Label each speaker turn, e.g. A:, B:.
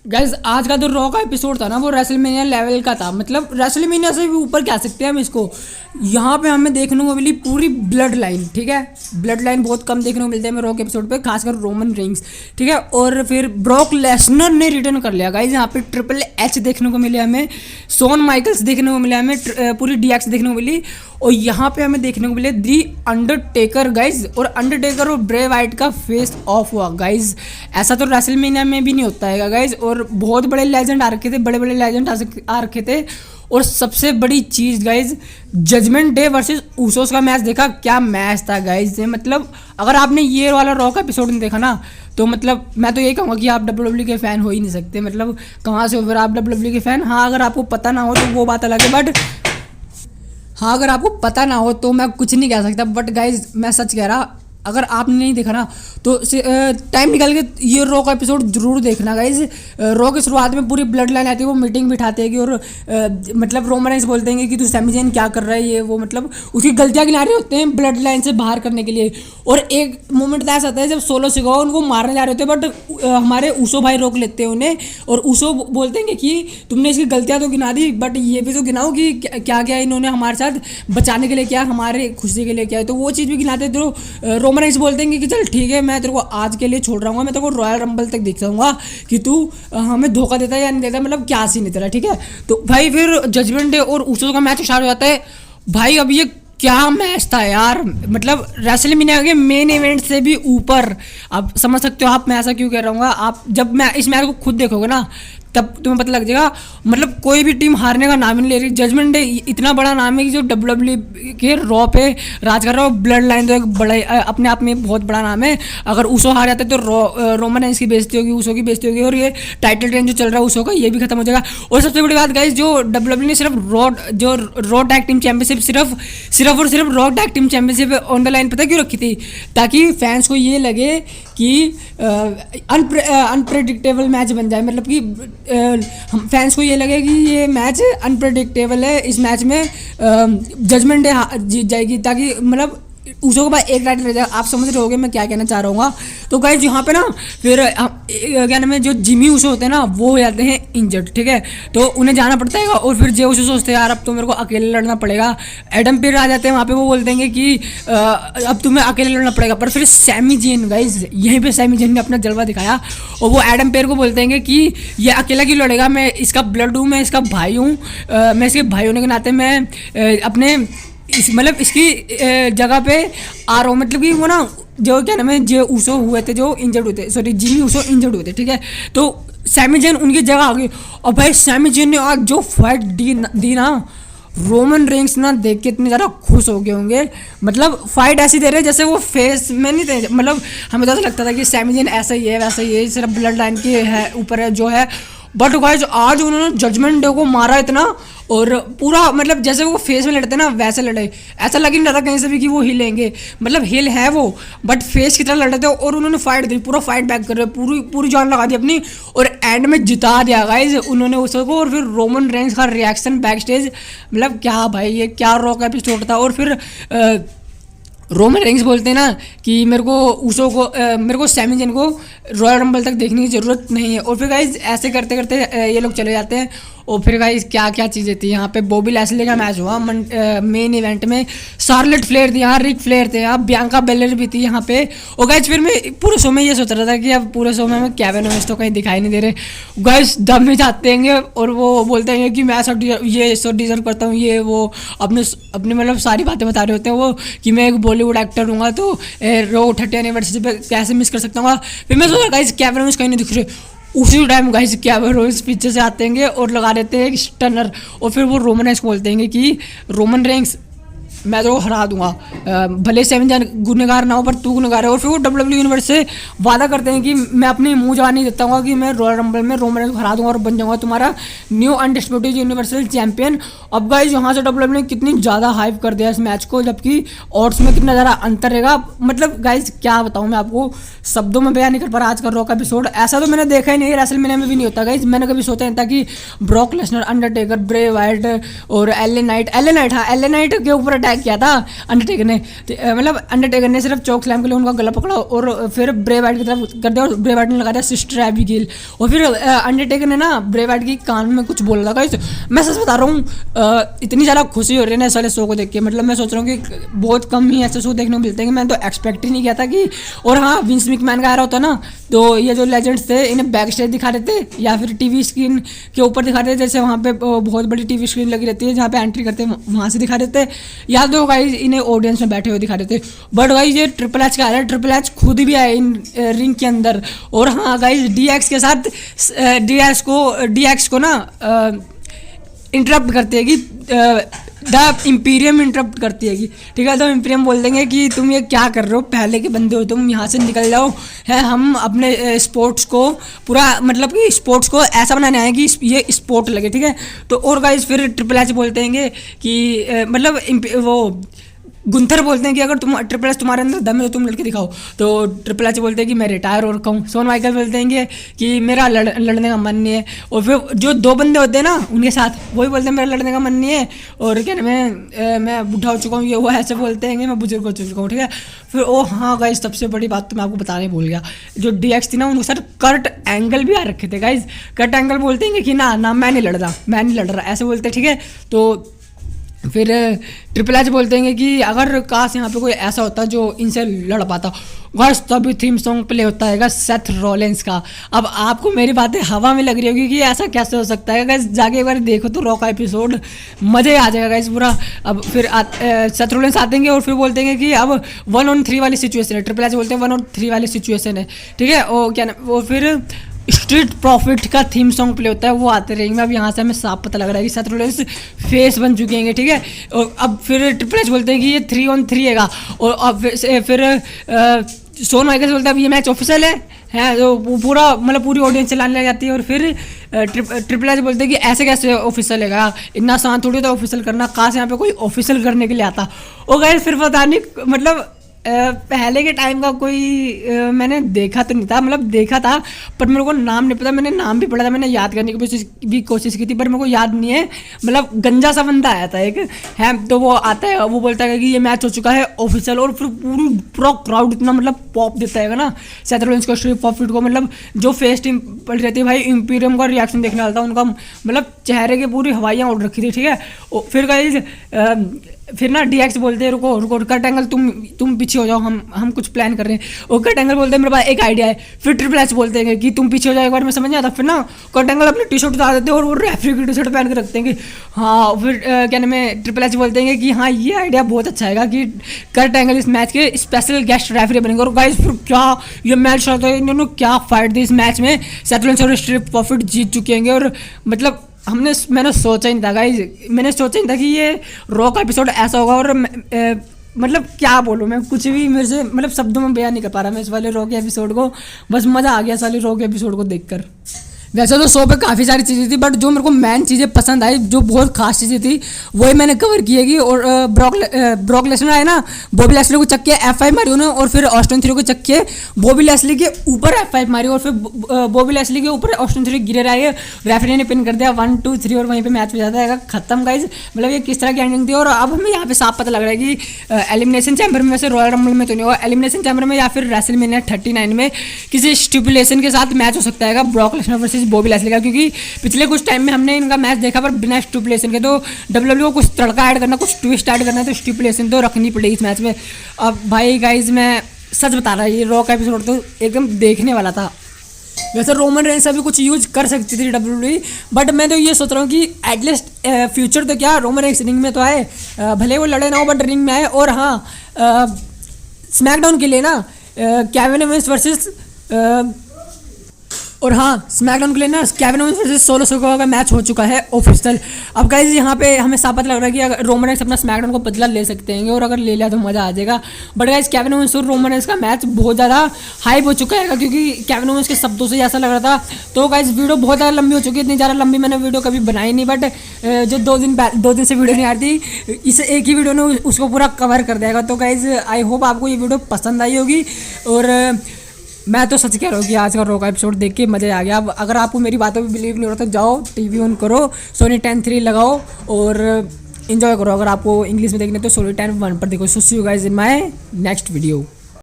A: Guys आज का जो रॉ का एपिसोड था ना वो रेसलमेनिया लेवल का था। मतलब रेसलमेनिया से भी ऊपर कह सकते हैं हम इसको। यहाँ पे हमें देखने को मिली पूरी ब्लड लाइन। ठीक है, ब्लड लाइन बहुत कम देखने को मिलते हैं रॉ के एपिसोड पे, खासकर रोमन रिंग्स। ठीक है, और फिर ब्रॉक लेसनर ने रिटर्न कर लिया गाइज। यहाँ पे ट्रिपल एच देखने को मिले हमें, शॉन माइकल्स देखने को मिले हमें, पूरी डीएक्स देखने को मिली। और यहाँ पे हमें देखने को मिले दी अंडरटेकर गाइज। और अंडरटेकर और ब्रे वाइट का फेस ऑफ हुआ गाइज। ऐसा तो रेसलमेनिया में भी नहीं होता है गाइज। और बहुत बड़े लेजेंड आ रखे थे, बड़े बड़े लेजेंड आ रखे थे। और सबसे बड़ी चीज़ guys, judgment day versus Usos का मैच देखा। क्या मैच था गाइज। मतलब अगर आपने ये वाला रॉ का एपिसोड नहीं देखा ना, तो मतलब मैं तो यही कहूँगा कि आप डब्ल्यूडब्ल्यू के फ़ैन हो ही नहीं सकते। मतलब कहाँ से हो फिर आप डब्ल्यूडब्ल्यू के फ़ैन। हाँ, अगर आपको पता ना हो तो वो बात अलग है, बट हाँ, अगर आपको पता ना हो तो मैं कुछ नहीं कह सकता। बट गाइज मैं सच कह रहा, अगर आपने नहीं देखा ना तो टाइम निकाल के ये रॉ का एपिसोड जरूर देखना गाइज। रॉ की शुरुआत में पूरी ब्लड लाइन आती है, वो मीटिंग बिठाते हैं कि और मतलब रोमन रेंस बोलते हैं कि तू सैमी ज़ेन क्या कर रहा है, ये वो मतलब उसकी गलतियाँ गिना रहे होते हैं ब्लड लाइन से बाहर करने के लिए। और एक मोमेंट ऐसा आता है जब सोलो सिकोआ उनको मारने जा रहे होते हैं, बट हमारे ऊसो भाई रोक लेते हैं उन्हें। और ऊसो बोलते हैं कि तुमने इसकी गलतियाँ तो गिना दी, बट ये भी तो गिनाओ कि क्या क्या इन्होंने हमारे साथ बचाने के लिए किया, हमारे खुशी के लिए किया है। तो वो चीज़ भी गिनाते तो रोमन रेंस बोलते हैं कि चल ठीक है, मैं तेरे को आज के लिए छोड़ रहा हूँ, मैं तेरे को रॉयल रंबल तक देख जाऊँगा कि तू हमें धोखा देता है या नहीं देता, मतलब क्या सीन है तेरा। ठीक है, तो भाई फिर जजमेंट डे और ऊसो का मैच स्टार्ट हो जाता है। भाई अब ये क्या मैच था यार। मतलब रेसलमेनिया के मेन इवेंट से भी ऊपर। अब समझ सकते हो आप मैं ऐसा क्यों कह रहा हूँ। आप जब मैं इस मैच को खुद देखोगे ना तब तुम्हें पता लग जाएगा। मतलब कोई भी टीम हारने का नाम ही नहीं ले रही। जजमेंट डे इतना बड़ा नाम है कि जो डब्ल्यूडब्ल्यू के रॉ पे राज कर रहा है। ब्लड लाइन तो एक बड़ा अपने आप में बहुत बड़ा नाम है। अगर ऊसो हार जाते तो रोमन रेंस की बेइज्जती होगी, ऊसो की बेइज्जती होगी, और ये टाइटल ट्रेन जो चल रहा है ऊसो का ये भी खत्म हो जाएगा। और सबसे बड़ी बात गाइस, जो डब्ल्यूडब्ल्यू ने सिर्फ रॉ टैग टीम चैंपियनशिप सिर्फ और सिर्फ raw tag team championship on the line पता क्यों रखी थी? ताकि फैंस को ये लगे कि अनप्रेडिक्टेबल मैच बन जाए। मतलब कि हम फैंस को ये लगे कि ये मैच अनप्रेडिक्टेबल है, इस मैच में जजमेंट डे जीत जाएगी, ताकि मतलब ऊसो के बाद एक टाइटल रह जाएगा। आप समझ रहे होगे मैं क्या कहना चाह रहा हूँ। तो गाइस यहाँ पे ना फिर क्या नाम है, जो जिमी ऊसो होते हैं ना वो हो जाते हैं इंजर्ड। ठीक है, तो उन्हें जाना पड़ता है। और फिर जे ऊसो सोचते हैं यार अब तो मेरे को अकेले लड़ना पड़ेगा। एडम पेज आ जाते हैं वहाँ पे, वो बोलते हैं कि अब तुम्हें अकेले लड़ना पड़ेगा। पर फिर सैमी ज़ेन गाइस, यहीं पे सैमी ज़ेन ने अपना जलवा दिखाया और वो एडम पेज को बोलते हैं कि ये अकेला क्यों लड़ेगा, मैं इसका ब्लड हूँ, मैं इसका भाई हूँ, मैं इसके भाई होने के नाते मैं अपने मतलब इसकी जगह पे आ रहा हूँ। मतलब कि वो ना जो क्या नाम है जो ऊसो हुए थे, जो इंजर्ड हुए थे, सॉरी जिमी ऊसो इंजर्ड हुए थे। ठीक है, तो सैमी ज़ेन उनकी जगह आ गई। और भाई सैमी ज़ेन ने आज जो फाइट दी ना, रोमन रेंस ना देख के इतने ज़्यादा खुश हो गए होंगे। मतलब फाइट ऐसी दे रहे जैसे वो फेस में नहीं थे। मतलब हमें तो ऐसा लगता था कि सैमी ज़ेन ऐसा ही है वैसा ही है, सिर्फ ब्लड लाइन के है ऊपर है जो है। बट गाइस आज उन्होंने जजमेंट डे को मारा इतना, और पूरा मतलब जैसे वो फेस में लड़ते ना वैसे लड़े। ऐसा लग ही नहीं रहा कहीं से भी कि वो हिलेंगे। मतलब हिल है वो, बट फेस की तरह लड़ रहे थे। और उन्होंने फाइट दी, पूरा फाइट बैक कर रहे, पूरी जान लगा दी अपनी, और एंड में जिता दिया गाइस उन्होंने उसको। और फिर रोमन रेंस का रिएक्शन बैक स्टेज, मतलब क्या भाई ये क्या रॉ का एपिसोड था। और फिर रोमन रेंस बोलते हैं ना कि मेरे को सैमी ज़ेन को रॉयल रंबल तक देखने की ज़रूरत नहीं है। और फिर गाइज ऐसे करते करते ये लोग चले जाते हैं। और फिर गाइज क्या क्या चीज़ें थी यहाँ पे। बॉबी लैस्ली का मैच हुआ मेन इवेंट में। शार्लेट फ्लेयर थी यहाँ, रिक फ्लेयर थे यहाँ, बियांका बेलर भी थी यहाँ पे। और गाइज फिर मैं पूरे शो में ये सोच रहा था कि अब पूरे शो में हमें केविन ओवेंस तो कहीं दिखाई नहीं दे रहे। गाइज दम में जाते हैं और वो बोलते हैं कि मैं सब ये सब डिजर्व करता हूँ, ये वो अपने मतलब सारी बातें बता रहे होते हैं वो कि मैं एक बॉलीवुड एक्टर हूँ, तो रॉ 30 एनिवर्सरी पे कैसे मिस कर सकता हूँ। फिर मैं सोचा गाइज केविन ओवेंस कहीं नहीं दिख रहे। उसी टाइम गाइस केविन ओवेंस पीछे से आते हैं और लगा देते हैं एक स्टनर। और फिर वो रोमन रेंस बोलते हैं कि रोमन रेंस मैं तो हरा दूंगा, भले सैमी ज़ेन गुनहगार ना हो पर तू गुनहगार है। और फिर वो डब्ल्यूडब्ल्यू यूनिवर्स से वादा करते हैं कि मैं अपनी मुंह जवानी देता हूँ कि मैं रॉयल रंबल में रोमन रेंस को हरा दूंगा और बन जाऊंगा तुम्हारा न्यू अनडिस्प्यूटेड यूनिवर्सल चैंपियन। अब गाइस यहाँ से डब्ल्यूडब्ल्यू ने कितनी ज़्यादा हाइप कर दिया इस मैच को, जबकि ऑड्स में कितना ज़्यादा अंतर रहेगा। मतलब गाइस क्या बताऊँ मैं आपको, शब्दों में बयान नहीं कर पा रहा आज का रॉ का एपिसोड। ऐसा तो मैंने देखा ही नहीं, रेसलमेनिया में भी नहीं होता गाइस। मैंने कभी सोचा नहीं था कि Brock Lesnar, Undertaker, Bray Wyatt और एल ए नाइट के ऊपर अटैक अटैक किया था अंडरटेकर ने, मतलब अंडरटेकर ने सिर्फ चोक स्लैम के लिए उनका गला पकड़ा और फिर ब्रे वाइट की तरफ कर दिया और ब्रे वाइट ने लगा दिया सिस्टर एबिगेल। और फिर अंडरटेकर ने ना ब्रे वाइट की कान में कुछ बोला था। मैं सच बता रहा हूँ, इतनी ज़्यादा खुशी हो रही है ना इस वाले शो को देख के, मतलब मैं सोच रहा हूँ कि बहुत कम ही ऐसे शो देखने को मिलते हैं कि मैं तो एक्सपेक्ट ही नहीं किया था कि। और हाँ, विंस मैकमैन का आ रहा होता ना, तो ये जो लेजेंड्स थे इन्हें बैक स्टेज दिखा देते या फिर टीवी स्क्रीन के ऊपर दिखा देते, जैसे वहाँ पे बहुत बड़ी टीवी स्क्रीन लगी रहती है जहाँ पे एंट्री करते हैं वहाँ से दिखा देते, या तो गाइज इन्हें ऑडियंस में बैठे हुए दिखा देते। बट गाइज ये ट्रिपल एच का आ रहा है, ट्रिपल एच खुद भी आए इन रिंग के अंदर। और हाँ गाइज, डीएक्स के साथ डीएक्स को ना इंटरप्ट करती है कि द इम्पीरियम इंटरप्ट करती है कि ठीक है, तो इम्पीरियम बोल देंगे कि तुम ये क्या कर रहे हो, पहले के बंदे हो तुम, यहाँ से निकल जाओ। है हम अपने स्पोर्ट्स को पूरा, मतलब कि स्पोर्ट्स को ऐसा बनाने आए कि ये स्पोर्ट लगे, ठीक है। तो और गाइस फिर ट्रिपल एच बोलते हैं कि मतलब वो गुंथर बोलते हैं कि अगर तुम ट्रिपल एच तुम्हारे अंदर दम है तो तुम लड़के दिखाओ। तो ट्रिपल एच बोलते हैं कि मैं रिटायर हो रखा हूँ। शॉन माइकल बोलते हैं कि मेरा लड़ने का मन नहीं है। और फिर जो दो बंदे होते हैं ना उनके साथ, वही बोलते हैं मेरा लड़ने का मन नहीं है, और क्या मैं बूढ़ा हो चुका हूँ, ये वो ऐसे बोलते हैं कि मैं बुजुर्ग हो चुका हूँ, ठीक है। फिर ओ हाँ गाइज, सबसे बड़ी बात तो मैं आपको बताने भूल गया, जो डीएक्स थी ना उनके साथ कर्ट एंगल भी आ रखे थे गाइज। कर्ट एंगल बोलते हैं कि ना मैं नहीं लड़ रहा, ऐसे बोलते हैं, ठीक है। तो फिर ट्रिपल एच बोलते हैं कि अगर काश यहाँ पे कोई ऐसा होता जो इनसे लड़ पाता। बस तभी थीम सॉन्ग प्ले होता है सेथ रॉलिंस का। अब आपको मेरी बातें हवा में लग रही होगी कि ऐसा कैसे हो सकता है गाइस, जाके एक बार देखो तो रॉ का एपिसोड, मज़े आ जाएगा गाइस पूरा। अब फिर सेथ रॉलिंस आते हैं और फिर बोलते हैं कि अब 1-on-3 वाली सिचुएशन है। ट्रिपल एच बोलते हैं 1-on-3 वाली सिचुएशन है, ठीक है। और क्या वो फिर स्ट्रीट प्रॉफिट का थीम सॉन्ग प्ले होता है, वो आते रहेंगे। अब यहाँ से हमें साफ पता लग रहा है कि सेथ रॉलिंस फेस बन चुके हैं, ठीक है। और अब फिर ट्रिपल एच बोलते हैं कि ये 3-on-3 है। और अब फिर शॉन माइकल्स बोलता है अब ये मैच ऑफिशियल है तो पूरा मतलब पूरी ऑडियंस चलाने लग जाती है। और फिर ट्रिपल एच बोलते हैं कि ऐसे कैसे ऑफिशियल है, इतना आसान थोड़ी तो ऑफिशियल करना, काश यहाँ पे कोई ऑफिशियल करने के लिए आता। और गाइस फिर पता नहीं, मतलब पहले के टाइम का कोई मैंने देखा तो नहीं था, मतलब देखा था पर मेरे को नाम नहीं पता। मैंने नाम भी पढ़ा था, मैंने याद करने की कोशिश की थी पर मेरे को याद नहीं है। मतलब गंजा सा बंदा आया था एक है, तो वो आता है, वो बोलता है कि ये मैच हो चुका है ऑफिशियल। और फिर पूरा क्राउड इतना मतलब पॉप देता है ना सेथ रॉलिंस को, स्ट्रीट प्रॉफिट को। मतलब जो फेस टीम पड़ी रहती है भाई, इम्पीरियम का रिएक्शन देखने वाला था उनका, मतलब चेहरे की पूरी हवाइयाँ उड़ रखी थी, ठीक है। फिर गाइस फिर ना डीएक्स बोलते हैं रुको कर्ट एंगल तुम पीछे हो जाओ, हम कुछ प्लान कर रहे हैं। और कर्ट एंगल बोलते हैं मेरे पास एक आइडिया है। फिर ट्रिपल एच बोलते हैं कि तुम पीछे हो जाओ, एक बार मैं समझ नहीं आता। फिर ना कर्ट एंगल अपनी टी शर्ट उतार देते हैं और वो रेफरी की टी शर्ट पहन के रखते हैं कि हाँ। फिर क्या नाम है, ट्रिपल एच बोलते हैं कि हाँ ये आइडिया बहुत अच्छा है कि कर्ट एंगल इस मैच के स्पेशल गेस्ट रेफरी बनेंगे। और गाइस फिर क्या ये मैच होता है, इन्होंने क्या फाइट दी इस मैच में। सेथ रॉलिंस और स्ट्रीट प्रॉफिट जीत चुके हैं। और मतलब मैंने सोचा ही नहीं था गाइज, मैंने सोचा नहीं था कि ये रॉ का एपिसोड ऐसा होगा। और मतलब क्या बोलूँ मैं, कुछ भी मेरे से मतलब शब्दों में बयान नहीं कर पा रहा मैं इस वाले रॉ के एपिसोड को। बस मज़ा आ गया इस वाले रॉ के एपिसोड को देखकर। वैसे तो शो पे काफ़ी सारी चीज़ें थी, बट जो मेरे को मेन चीज़ें पसंद आई, जो बहुत खास चीज़ें थी वही मैंने कवर की है। और ब्रॉक लेसनर आए ना, बॉबी लेस्ली को चक्के F5 मारी उन्होंने, और फिर ऑस्टिन थ्योरी को चक्के बॉबी लेस्ली के ऊपर F5 मारी, और फिर बॉबी लेस्ली के ऊपर ऑस्टिन थ्योरी गिरे रहे, रेफरी ने पिन कर दिया 1-2-3 और वहीं पे मैच हो जाता है खत्म गाइज। मतलब ये किस तरह की एंडिंग थी। और अब हमें यहाँ पे साफ पता लग रहा है कि एलिमिनेशन चैम्बर में, वैसे रॉयल रंबल में तो नहीं होगा, एलिमिनेशन चैम्बर में या फिर रेसलमेनिया 39 में किसी स्टिपुलेशन के साथ मैच हो सकता है Brock Lesnar versus Bobby Lashley का। क्योंकि पिछले कुछ टाइम में हमने इनका मैच देखा पर बिना स्टिपुलेशन के, तो डब्ल्यूडब्ल्यू को कुछ तड़का ऐड करना, कुछ ट्विस्ट ऐड करना है, तो स्टिपुलेशन तो रखनी पड़ेगी इस मैच में। अब भाई गाइज मैं सच बता रहा, ये रॉ का एपिसोड तो एकदम देखने वाला था। वैसे रोमन रेंस अभी कुछ यूज कर सकती थी डब्ल्यूडब्ल्यू, बट मैं तो ये सोच रहा हूँ कि एटलीस्ट फ्यूचर तो क्या, रोमन रेंस रिंग में तो आए, भले वो लड़े ना हो बट रिंग में आए। और हाँ स्मैकडाउन के लिए ना केविन ओवेंस वर्सेस और हाँ स्मैकडाउन के लिए ना Kevin Owens versus solo Sikoa का मैच हो चुका है ऑफिशियल। अब गाइस यहाँ पे हमें साफ पता लग रहा है कि अगर रोमन रेंस अपना स्मैकडाउन को बदला ले सकते हैं, और अगर ले लिया तो मज़ा आ जाएगा। बट गाइस केविन ओवेंस और रोमन रेंस का मैच बहुत ज़्यादा हाइप हो चुका है, क्योंकि केविन ओवेंस के शब्दों से ऐसा लग रहा था। तो गाइस वीडियो बहुत ज़्यादा लंबी हो चुकी है, इतनी ज़्यादा लंबी मैंने वीडियो कभी बनाई नहीं, बट जो 2 दिन से वीडियो नहीं आ रही थी, इस एक ही वीडियो ने उसको पूरा कवर कर देगा। तो गाइस आई होप आपको ये वीडियो पसंद आई होगी। और मैं तो सच कह रहा हूँ कि आज का रॉ का एपिसोड देख के मज़ा आ गया। अब अगर आपको मेरी बातों पे बिलीव नहीं हो रहा तो जाओ टीवी ऑन करो, सोनी 10-3 लगाओ और एंजॉय करो। अगर आपको इंग्लिश में देखने तो सोलिड टाइम 1 पर देखो। So see you guys in my next video.